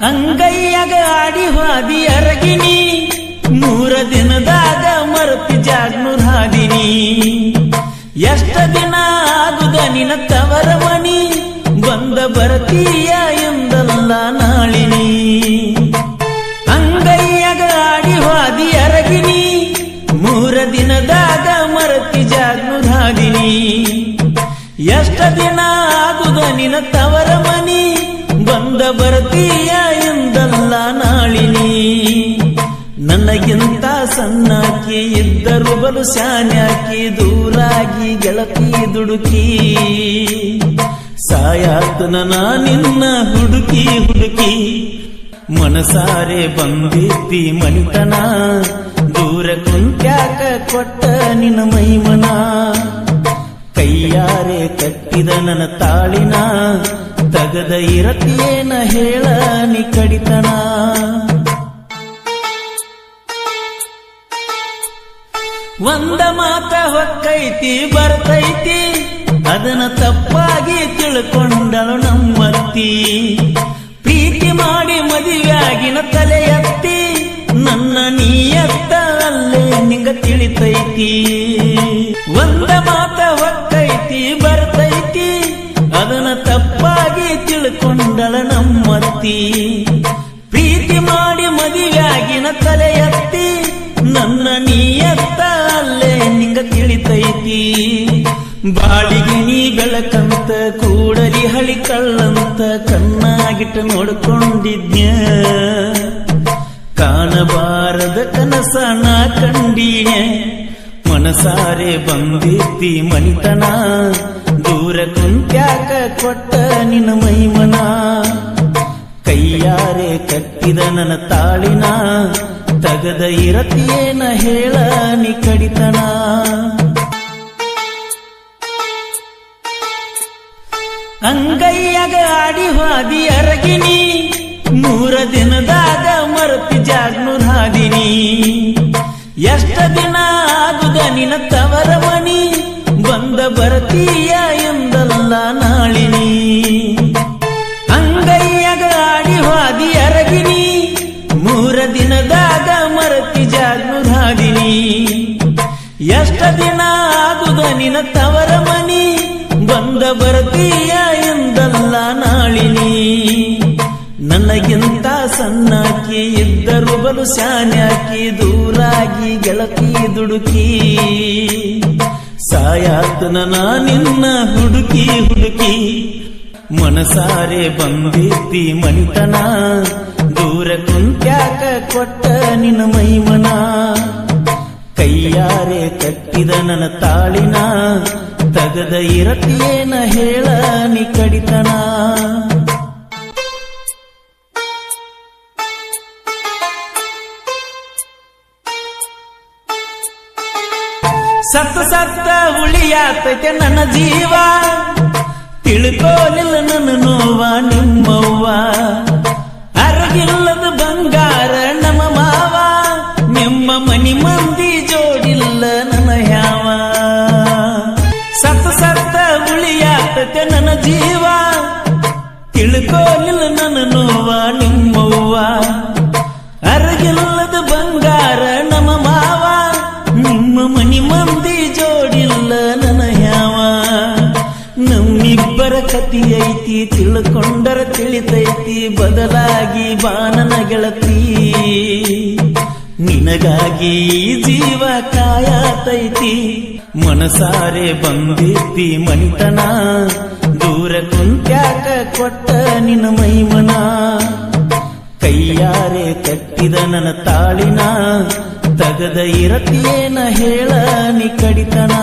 ಅಂಗೈಯಾಗ ಆಡಿ ಹಾದಿ ಅರಗಿನಿ 3 ದಿನದಾಗ ಮರತಿ ಜಾಗ್ನೂರ್ ಹಾದಿನಿ ಎಷ್ಟ ದಿನ ಆಗುದ ನಿನ್ನ ತವರ ಮನಿ ಬಂದ ಬರತೀಯ ಎಂದಲ್ಲ ನಾಳಿನಿ ಅಂಗೈಯಾಗ ಆಡಿ ಹಾದಿ ಅರಗಿನಿ 3 ದಿನದಾಗ ಮರತಿ ಜಾಗ್ನೂರ್ ಹಾದಿನಿ ಎಷ್ಟ ದಿನ ಆಗುದ ನಿನ್ನ ತವರ ಮನಿ ಬಂದ ಬರತೀಯ ಎಂದಲ್ಲ ನಾಳಿನಿ ನನಗಿಂತ ಸಣ್ಣಾಕಿ ಇದ್ದರು ಬಲು ಶಾನ್ಯಾಕಿ ದೂರಾಗಿ ಗೆಳತಿ ದುಡುಕಿ ಸಾಯಾತನ ನಿನ್ನ ಹುಡುಕಿ ಹುಡುಕಿ ಮನಸಾರೆ ಬಂದಿದ್ದಿ ಮನಿತನ ದೂರ ಕುಂತ್ಯಾಕ ಕೊಟ್ಟ ನಿನ್ನ ಮೈಮನ ಕೈಯಾರೆ ಕಟ್ಟಿದ ನನ್ನ ತಾಳಿನ ತಗದ ಇರತಿಯೇನ ಹೇಳ ನಿ ಕಡಿತನ ಒಂದ ಮಾತ ಹೊಕ್ಕೈತಿ ಬರ್ತೈತಿ ಅದನ್ನ ತಪ್ಪಾಗಿ ತಿಳ್ಕೊಂಡಳು ನಮ್ಮತ್ತಿ ಪ್ರೀತಿ ಮಾಡಿ ಮದುವೆಯಾಗಿನ ತಲೆ ಎತ್ತಿ ನನ್ನ ನೀಯತ್ತ ಅಲ್ಲೇ ನಿಂಗ ತಿಳಿತೈತಿ ಒಂದ ಮಾತ ಹೊಕ್ಕೈತಿ ಬರ್ತೈತಿ ಅದನ್ನ ತಪ್ಪಾಗಿ ತಿಳ್ಕೊಂಡಳ ನಮ್ಮತ್ತಿ ಪ್ರೀತಿ ಮಾಡಿ ಮದುವೆಯಾಗಿನ ತಲೆ ಎತ್ತಿ ನನ್ನ ನೀಯತ್ತ ಅಲ್ಲೇ ನಿಂಗ ತಿಳಿತೈತಿ ಬಾಳಿಗೆ ನೀ ಬೆಳಕಂತ ಕೂಡಲಿ ಹಳಿ ಕಳ್ಳಂತ ಕಣ್ಣಾಗಿಟ್ಟು ನೋಡ್ಕೊಂಡಿದ್ಯ ಕಾಣಬಾರದ ಕನಸ ನಾ ಕಂಡೀಯ ಮನಸಾರೆ ಬಂದಿದ್ದಿ ಮನಿತನ ದೂರ ಕುಂತ್ಯಾಕ ಕೊಟ್ಟ ನಿನ್ನ ಮೈಮನ ಕೈಯಾರೆ ಕಟ್ಟಿದ ನನ್ನ ತಾಳಿನ ತಗದ ಇರತಿಯೇನ ಹೇಳ ನಿ ಕಡಿತನ ಅಂಗೈಯಾಗ ಆಡಿ ಹಾದಿ ಅರಗಿನಿ 3 ದಿನದಾಗ ಮರತಿ ಜಾಗ್ನೂರ್ ಹಾದಿನಿ ಎಷ್ಟ ದಿನ ಆಗುದ ನಿನ್ನ ತವರ ಮನಿ ಬಂದ ಬರತೀಯ ಎಂದಲ್ಲ ನಾಳಿನಿ ಅಂಗೈಯಾಗ ಆಡಿ ಹಾದಿ ಅರಗಿನಿ 3 ದಿನದಾಗ ಮರತಿ ಜಾಗ್ನೂರ್ ಹಾದಿನಿ ಎಷ್ಟ ದಿನ ಆಗುದ ನಿನ್ನ ತವರ ಮನಿ ಬಂದ ಬರತೀಯ ಎಂದಲ್ಲ ನಾಳಿನಿ ನನಗಿಂತ ಸಣ್ಣಾಕಿ ಇದ್ದರು ಬಲು ಶಾನ್ಯಾಕಿ ದೂರಾಗಿ ಗೆಳತಿ ದುಡುಕಿ ಸಾಯಾತನ ನಿನ್ನ ಹುಡುಕಿ ಹುಡುಕಿ ಮನಸಾರೆ ಬಂದಿದ್ದಿ ಮನಿತನ ದೂರ ಕುಂತ್ಯಾಕ ಕೊಟ್ಟ ನಿನ್ನ ಮೈಮನ ಕೈಯಾರೆ ಕಟ್ಟಿದ ನನ್ನ ತಾಳಿನ ತಗದ ಇರತಿಯೇನ ಹೇಳ ನಿ ಕಡಿತನ ಸತ್ತ ಸತ್ತ ಉಳಿಯಾತೈತೆ ನನ್ನ ಜೀವ ತಿಳ್ಕೋಲಿಲ್ಲ ನನ್ನ ನೋವ ನಿಮ್ಮವ್ವ ಅರಗಿಲ್ಲದ ಬಂಗಾರ ನಮ್ಮ ಮಾವ ನಿಮ್ಮ ಮನಿ ಮಂದಿ ಜೋಡಿಲ್ಲ ನನ್ನ ಯಾವ ಸತ್ತ ಸತ್ತ ಉಳಿಯಾತೈತೆ ನನ್ನ ಜೀವ ತಿಳ್ಕೋಲಿಲ್ಲ ನನ್ನ ನೋವ ನಿಮ್ಮವ್ವ ಅರಗಿಲ್ಲದ ಬಂಗಾರ ನಮ್ಮ ಮಾವ ನಿಮ್ಮ ಮನಿ ಮಂದಿ ಜೋಡಿಲ್ಲ ನನ್ನ ಯಾವ ನಮ್ಮಿಬ್ಬರ ಕತಿ ಐತಿ ತಿಳ್ಕೊಂಡರ ತಿಳಿತೈತಿ ಬದಲಾಗಿ ಬಾನನ ಗೆಳತಿ ನಿನಗಾಗಿ ಜೀವ ಕಾಯತೈತಿ ಮನಸಾರೆ ಬಂದಿದ್ದಿ ಮನಿತನ ದೂರ ಕುಂತ್ಯಾಕ ಕೊಟ್ಟ ನಿನ್ನ ಮೈಮನ ಕೈಯಾರೆ ಕಟ್ಟಿದ ನನ್ನ ತಾಳಿನ ತಗದ ಇರತಿಯೇನ ಹೇಳ ನಿ ಕಡಿತನ